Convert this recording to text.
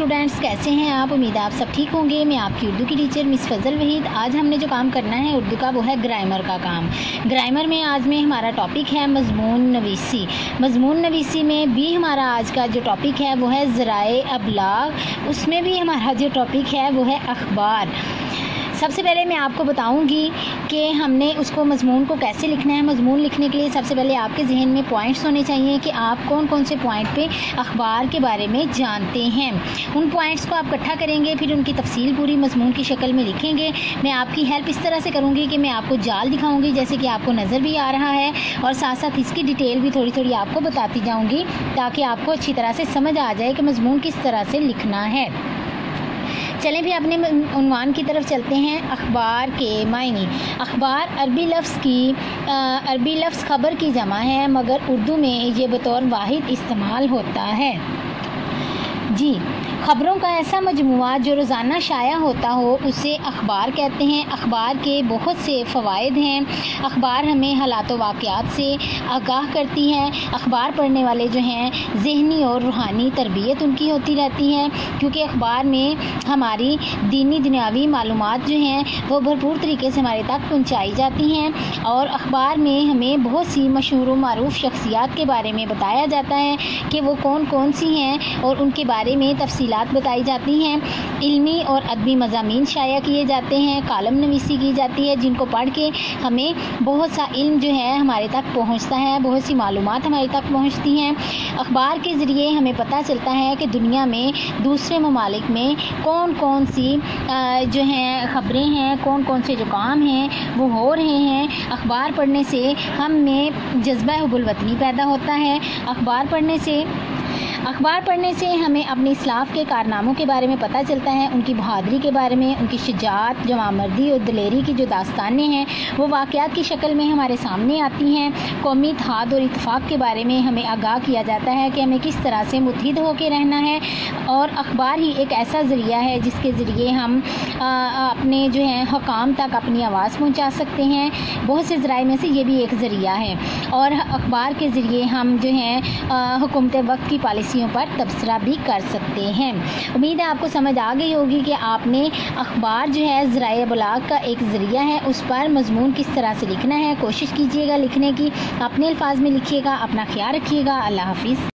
Students, कैसे हैं आप? उम्मीद है आप सब ठीक होंगे। मैं आपकी उर्दू की टीचर मिस फजल वहीद। आज हमने जो काम करना है उर्दू का, वो है ग्रामर का काम। ग्रामर में आज में हमारा टॉपिक है मज़मून नवीसी। मज़मून नवीसी में भी हमारा आज का जो टॉपिक है वो है ज़राए अबलाग। उसमें भी हमारा जो टॉपिक है वो है अखबार। सबसे पहले मैं आपको बताऊंगी कि हमने उसको मज़मून को कैसे लिखना है। मज़मून लिखने के लिए सबसे पहले आपके जहन में पॉइंट्स होने चाहिए कि आप कौन कौन से पॉइंट पे अखबार के बारे में जानते हैं। उन पॉइंट्स को आप इकट्ठा करेंगे, फिर उनकी तफसील पूरी मज़मून की शक्ल में लिखेंगे। मैं आपकी हेल्प इस तरह से करूँगी कि मैं आपको जाल दिखाऊँगी, जैसे कि आपको नज़र भी आ रहा है, और साथ साथ इसकी डिटेल भी थोड़ी थोड़ी आपको बताती जाऊँगी, ताकि आपको अच्छी तरह से समझ आ जाए कि मज़मून किस तरह से लिखना है। चलें भी अपने उन्वान की तरफ चलते हैं। अखबार के मायने। अखबार अरबी लफ्ज़ खबर की जमा है, मगर उर्दू में ये बतौर वाहिद इस्तेमाल होता है। जी, ख़बरों का ऐसा मजमुआ जो रोज़ाना शाया होता हो उसे अखबार कहते हैं। अखबार के बहुत से फ़वाइद हैं। अखबार हमें हालात व वाक़यात से आगाह करती है। अखबार पढ़ने वाले जो हैं ज़हनी और रूहानी तरबियत उनकी होती रहती है, क्योंकि अखबार में हमारी दीनी दुनियावी मालूमात जो हैं वो भरपूर तरीके से हमारे तक पहुँचाई जाती हैं। और अखबार में हमें बहुत सी मशहूर व मारूफ़ शख्सियात के बारे में बताया जाता है कि वो कौन कौन सी हैं, और उनके बारे में तफसीलात बताई जाती हैं। इल्मी और अदबी मज़ामीन शाया किए जाते हैं। कालम नवीसी की जाती है, जिनको पढ़ के हमें बहुत सा इल्म जो है हमारे तक पहुंचता है, बहुत सी मालूमात हमारे तक पहुंचती हैं। अखबार के ज़रिए हमें पता चलता है कि दुनिया में दूसरे ममालिक में कौन कौन सी जो हैं ख़बरें हैं, कौन कौन से जो काम हैं वो हो रहे हैं। अखबार पढ़ने से हम में जज्बा हुब्बुल वतनी पैदा होता है। अखबार पढ़ने से हमें अपने इस्लाफ के कारनामों के बारे में पता चलता है, उनकी बहादुरी के बारे में, उनकी शुजाअत, जवामर्दी और दिलेरी की जो दास्तानें हैं वो वाक़यात की शक्ल में हमारे सामने आती हैं। कौमी इत्तेहाद और इत्तेफाक के बारे में हमें आगाह किया जाता है कि हमें किस तरह से मुत्तहिद होकर रहना है। और अखबार ही एक ऐसा ज़रिया है जिसके ज़रिए हम अपने जो हैं हुकाम तक अपनी आवाज़ पहुँचा सकते हैं। बहुत से ज़राए में से ये भी एक ज़रिया है, और अखबार के ज़रिए हम जो हैं हुकूमत वक्त की पॉलिसियों पर तबसरा भी कर सकते हैं। उम्मीद है आपको समझ आ गई होगी कि आपने अखबार जो है ज़राए अबलाग का एक ज़रिया है, उस पर मज़मून किस तरह से लिखना है। कोशिश कीजिएगा लिखने की, अपने अल्फाज में लिखिएगा। अपना ख्याल रखिएगा। अल्लाह हाफ़िज़।